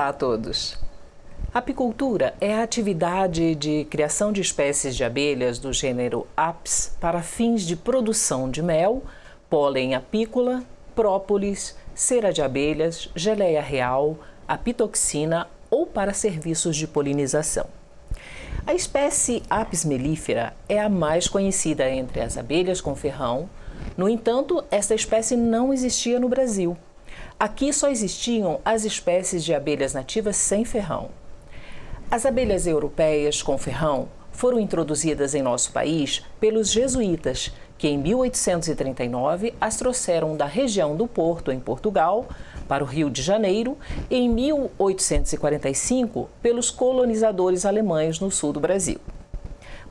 Olá a todos! A apicultura é a atividade de criação de espécies de abelhas do gênero Apis para fins de produção de mel, pólen apícola, própolis, cera de abelhas, geleia real, apitoxina ou para serviços de polinização. A espécie Apis mellifera é a mais conhecida entre as abelhas com ferrão. No entanto, esta espécie não existia no Brasil. Aqui só existiam as espécies de abelhas nativas sem ferrão. As abelhas europeias com ferrão foram introduzidas em nosso país pelos jesuítas, que em 1839 as trouxeram da região do Porto, em Portugal, para o Rio de Janeiro, e em 1845 pelos colonizadores alemães no sul do Brasil.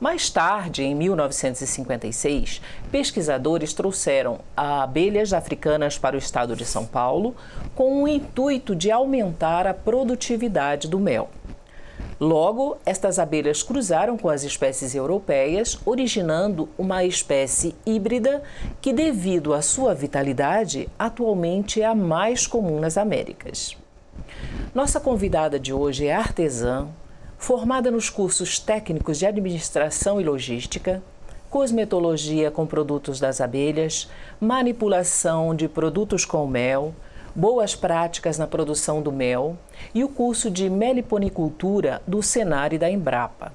Mais tarde, em 1956, pesquisadores trouxeram abelhas africanas para o estado de São Paulo com o intuito de aumentar a produtividade do mel. Logo, estas abelhas cruzaram com as espécies europeias, originando uma espécie híbrida que, devido à sua vitalidade, atualmente é a mais comum nas Américas. Nossa convidada de hoje é artesã, formada nos cursos técnicos de administração e logística, cosmetologia com produtos das abelhas, manipulação de produtos com mel, boas práticas na produção do mel e o curso de meliponicultura do Senar e da Embrapa.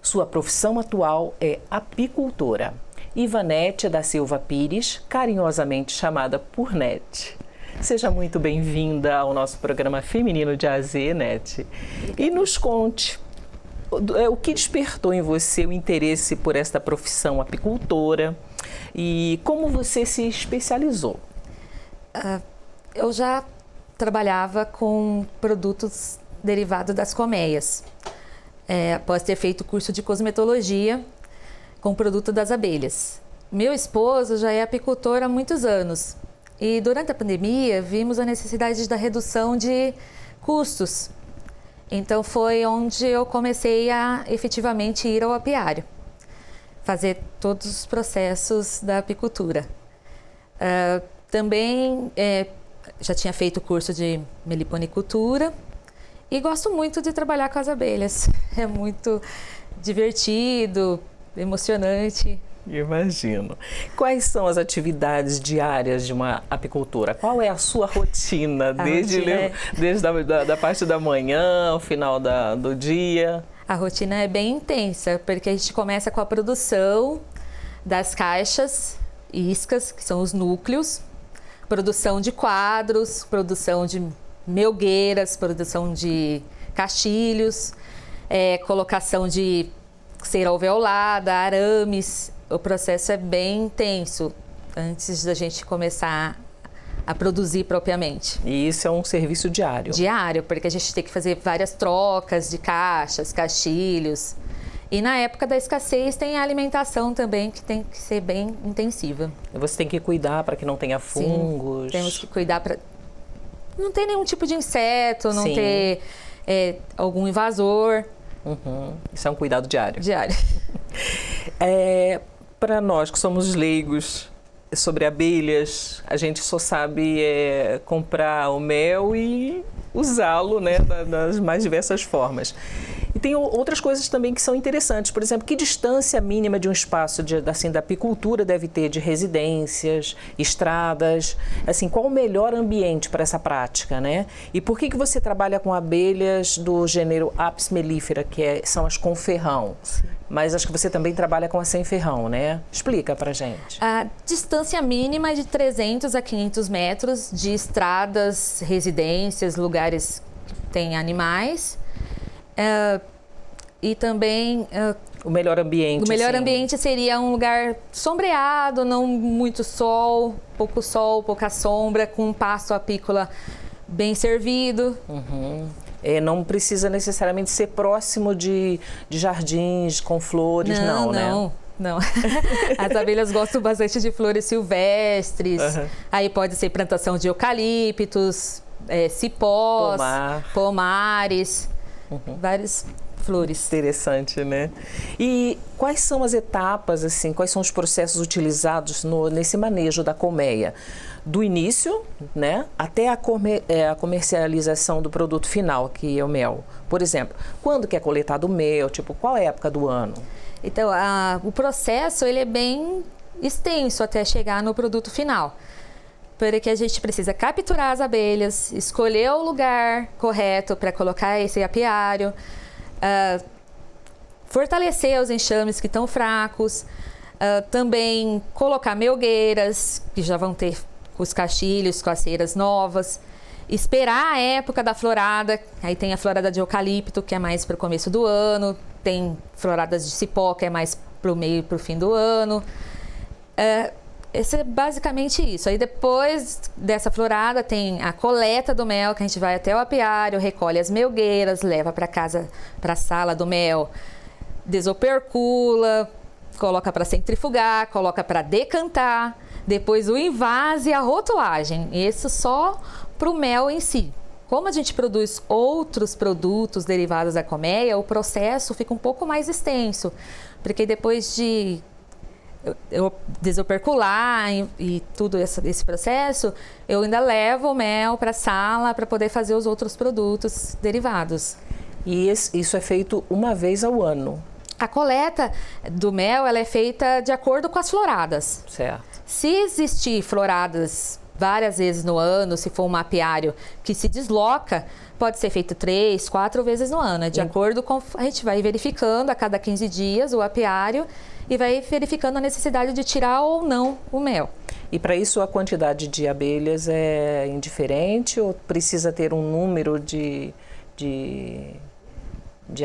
Sua profissão atual é apicultora. Ivanete da Silva Pires, carinhosamente chamada por Nete. Seja muito bem-vinda ao nosso programa Feminino de A a Z, Nete. E nos conte o que despertou em você o interesse por esta profissão apicultora e como você se especializou. Eu já trabalhava com produtos derivados das colmeias, após ter feito curso de cosmetologia com produto das abelhas. Meu esposo já é apicultor há muitos anos e durante a pandemia vimos a necessidade da redução de custos. Então foi onde eu comecei a efetivamente ir ao apiário, fazer todos os processos da apicultura. Também já tinha feito o curso de meliponicultura e gosto muito de trabalhar com as abelhas. É muito divertido, emocionante. Imagino. Quais são as atividades diárias de uma apicultora? Qual é a sua rotina, desde a parte da manhã ao final do dia? A rotina é bem intensa, porque a gente começa com a produção das caixas, iscas, que são os núcleos, produção de quadros, produção de melgueiras, produção de castilhos, colocação de cera alveolada, arames. O processo é bem intenso antes da gente começar a produzir propriamente. E isso é um serviço diário? Diário, porque a gente tem que fazer várias trocas de caixas, castilhos. E na época da escassez tem a alimentação também, que tem que ser bem intensiva. Você tem que cuidar para que não tenha fungos? Sim, temos que cuidar para não ter nenhum tipo de inseto, não ter algum invasor. Isso é um cuidado diário? Diário. Para nós que somos leigos sobre abelhas, a gente só sabe comprar o mel e usá-lo, né, das mais diversas formas. E tem outras coisas também que são interessantes. Por exemplo, que distância mínima de um espaço da apicultura deve ter de residências, estradas? Assim, qual o melhor ambiente para essa prática, né? E por que você trabalha com abelhas do gênero Apis mellifera, são as com ferrão? Mas acho que você também trabalha com a sem ferrão, né? Explica pra gente. A distância mínima é de 300 a 500 metros de estradas, residências, lugares que tem animais. E também o melhor ambiente. O melhor ambiente seria um lugar sombreado, não muito sol, pouca sombra, com um pasto apícola bem servido. Não precisa necessariamente ser próximo de jardins com flores, não, né? Não. As abelhas gostam bastante de flores silvestres. Aí pode ser plantação de eucaliptos, cipós, pomares, várias flores. Interessante, né? E quais são as etapas, assim, quais são os processos utilizados nesse manejo da colmeia? Do início, né, até a comercialização do produto final, que é o mel. Por exemplo, quando que é coletado o mel? Tipo, qual é a época do ano? Então, o processo ele é bem extenso até chegar no produto final. Porque a gente precisa capturar as abelhas, escolher o lugar correto para colocar esse apiário, fortalecer os enxames que estão fracos, também colocar melgueiras, que já vão ter os caixilhos com as ceiras novas, esperar a época da florada, aí tem a florada de eucalipto, que é mais para o começo do ano, tem floradas de cipó, que é mais para o meio e para o fim do ano. Esse é basicamente isso. Aí depois dessa florada tem a coleta do mel, que a gente vai até o apiário, recolhe as melgueiras, leva para casa, para a sala do mel, desopercula, coloca para centrifugar, coloca para decantar, depois o invase e a rotulagem. Isso só para o mel em si. Como a gente produz outros produtos derivados da colmeia, o processo fica um pouco mais extenso, porque depois de eu desopercular e tudo esse processo, eu ainda levo o mel para a sala para poder fazer os outros produtos derivados. E isso é feito uma vez ao ano? A coleta do mel ela é feita de acordo com as floradas. Certo. Se existir floradas várias vezes no ano, se for um apiário que se desloca, pode ser feito 3, 4 vezes no ano. De acordo com... A gente vai verificando a cada 15 dias o apiário e vai verificando a necessidade de tirar ou não o mel. E para isso a quantidade de abelhas é indiferente ou precisa ter um número de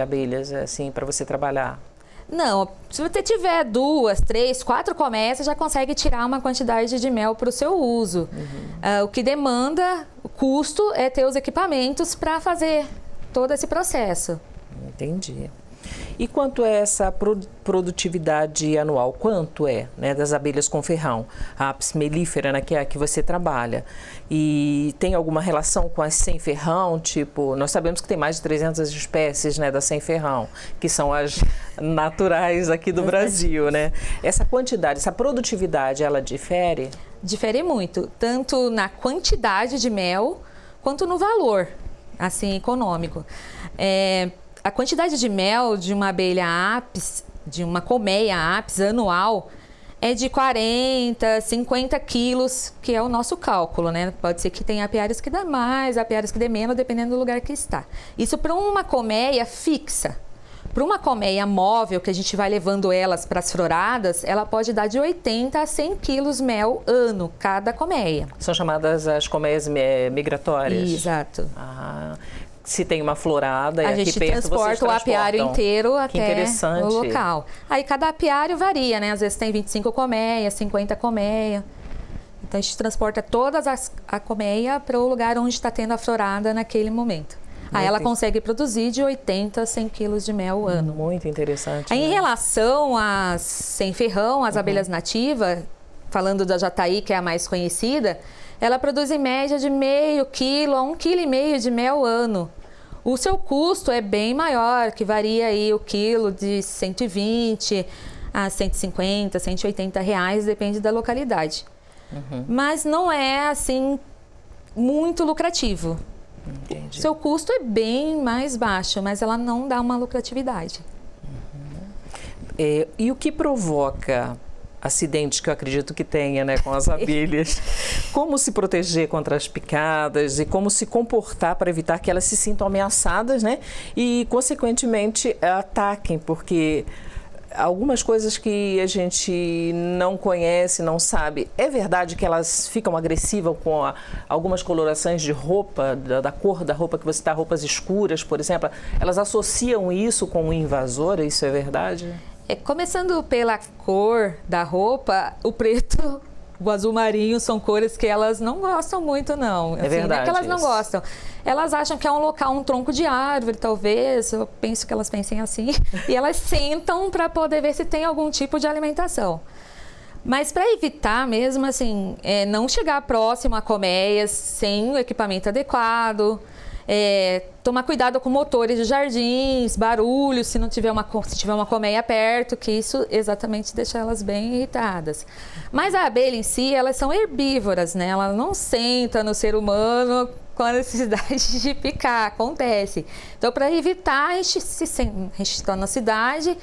abelhas assim para você trabalhar? Não, se você tiver 2, 3, 4 colmeias, você já consegue tirar uma quantidade de mel para o seu uso. O que demanda, o custo, é ter os equipamentos para fazer todo esse processo. Entendi. E quanto é essa produtividade anual? Quanto é, né, das abelhas com ferrão? A Apis mellifera, né, que é a que você trabalha. E tem alguma relação com as sem ferrão? Tipo, nós sabemos que tem mais de 300 espécies, né, da sem ferrão, que são as naturais aqui do Brasil, né? Essa quantidade, essa produtividade, ela difere? Difere muito, tanto na quantidade de mel, quanto no valor, assim, econômico. A quantidade de mel de uma abelha Apis, de uma colmeia Apis anual, é de 40, 50 quilos, que é o nosso cálculo, né? Pode ser que tenha apiários que dê mais, apiários que dê menos, dependendo do lugar que está. Isso para uma colmeia fixa. Para uma colmeia móvel, que a gente vai levando elas para as floradas, ela pode dar de 80 a 100 quilos mel ano, cada colmeia. São chamadas as colmeias migratórias? Exato. Se tem uma florada, a aqui gente perto transporta o apiário inteiro até o local. Aí cada apiário varia, né? Às vezes tem 25 colmeias, 50 colmeias. Então a gente transporta todas a colmeia para o lugar onde está tendo a florada naquele momento. Aí ela consegue produzir de 80 a 100 quilos de mel ao ano. Muito interessante. Aí, em relação às sem ferrão, as abelhas nativas, falando da jataí, que é a mais conhecida, ela produz em média de meio quilo a 1,5 kg de mel ao ano. O seu custo é bem maior, que varia aí o quilo de 120 a 150, 180 reais, depende da localidade. Mas não é, assim, muito lucrativo. Entendi. Seu custo é bem mais baixo, mas ela não dá uma lucratividade. E o que provoca acidentes, que eu acredito que tenha, né, com as abelhas? Como se proteger contra as picadas e como se comportar para evitar que elas se sintam ameaçadas, né? E, consequentemente, ataquem, porque algumas coisas que a gente não conhece, não sabe. É verdade que elas ficam agressivas com algumas colorações de roupa, da cor da roupa que você está, roupas escuras, por exemplo. Elas associam isso com o invasor, isso é verdade? Começando pela cor da roupa, o preto, o azul marinho são cores que elas não gostam muito, não. É verdade. Não é que elas não gostam. Elas acham que é um local, um tronco de árvore, talvez. Eu penso que elas pensem assim. E elas sentam para poder ver se tem algum tipo de alimentação. Mas para evitar mesmo, assim, não chegar próximo a colmeias sem o equipamento adequado. Tomar cuidado com motores de jardins, barulhos, se tiver uma colmeia perto, que isso exatamente deixa elas bem irritadas. Mas a abelha em si, elas são herbívoras, né? Ela não senta no ser humano com a necessidade de picar, acontece. Então, para evitar, a gente está na cidade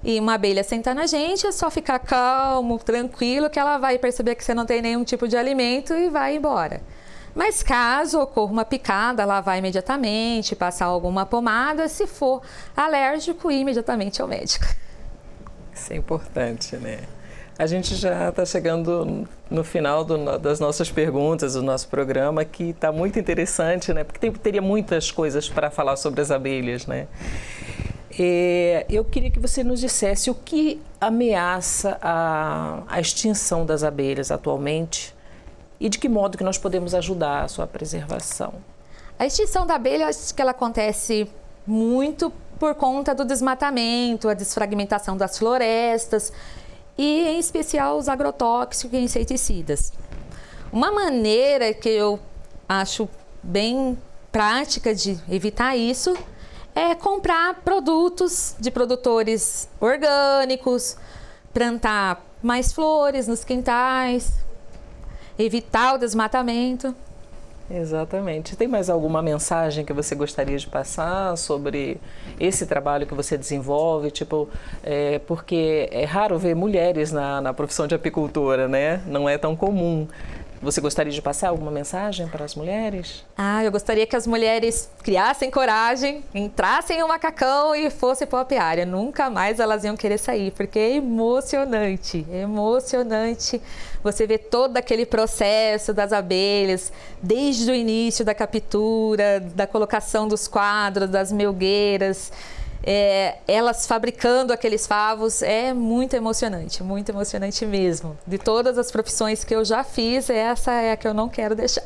e uma abelha sentar na gente, é só ficar calmo, tranquilo, que ela vai perceber que você não tem nenhum tipo de alimento e vai embora. Mas caso ocorra uma picada, ela vai imediatamente passar alguma pomada, se for alérgico, ir imediatamente ao médico. Isso é importante, né? A gente já está chegando no final das nossas perguntas, do nosso programa, que está muito interessante, né? Porque teria muitas coisas para falar sobre as abelhas, né? Eu queria que você nos dissesse o que ameaça a extinção das abelhas atualmente e de que modo que nós podemos ajudar a sua preservação. A extinção da abelha, acho que ela acontece muito por conta do desmatamento, a desfragmentação das florestas e, em especial, os agrotóxicos e inseticidas. Uma maneira que eu acho bem prática de evitar isso é comprar produtos de produtores orgânicos, plantar mais flores nos quintais, evitar o desmatamento. Exatamente. Tem mais alguma mensagem que você gostaria de passar sobre esse trabalho que você desenvolve? Porque é raro ver mulheres na profissão de apicultora, né? Não é tão comum. Você gostaria de passar alguma mensagem para as mulheres? Eu gostaria que as mulheres criassem coragem, entrassem no macacão e fossem para a apiária. Nunca mais elas iam querer sair, porque é emocionante, você vê todo aquele processo das abelhas, desde o início da captura, da colocação dos quadros, das melgueiras, elas fabricando aqueles favos. É muito emocionante mesmo. De todas as profissões que eu já fiz, essa é a que eu não quero deixar.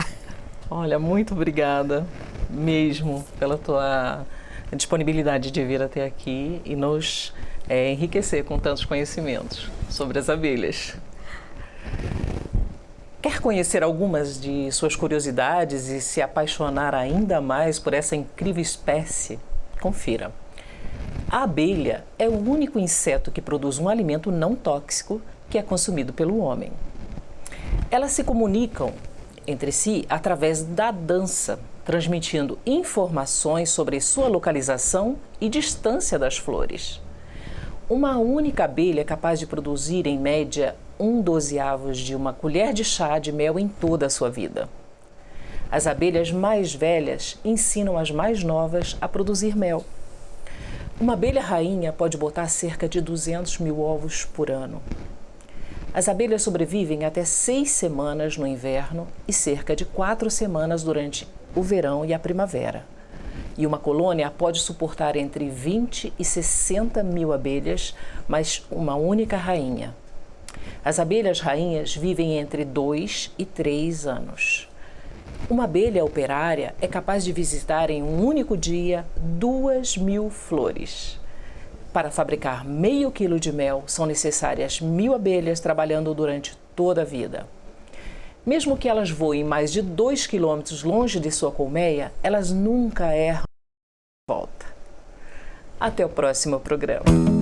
Olha, muito obrigada mesmo pela tua disponibilidade de vir até aqui e nos enriquecer com tantos conhecimentos sobre as abelhas. Quer conhecer algumas de suas curiosidades e se apaixonar ainda mais por essa incrível espécie? Confira. A abelha é o único inseto que produz um alimento não tóxico que é consumido pelo homem. Elas se comunicam entre si através da dança, transmitindo informações sobre sua localização e distância das flores. Uma única abelha é capaz de produzir, em média, 1/12 de uma colher de chá de mel em toda a sua vida. As abelhas mais velhas ensinam as mais novas a produzir mel. Uma abelha rainha pode botar cerca de 200 mil ovos por ano. As abelhas sobrevivem até 6 semanas no inverno e cerca de 4 semanas durante o verão e a primavera. E uma colônia pode suportar entre 20 e 60 mil abelhas, mas uma única rainha. As abelhas rainhas vivem entre 2 e 3 anos. Uma abelha operária é capaz de visitar em um único dia 2.000 flores. Para fabricar meio quilo de mel, são necessárias 1.000 abelhas trabalhando durante toda a vida. Mesmo que elas voem mais de 2 quilômetros longe de sua colmeia, elas nunca erram a volta. Até o próximo programa.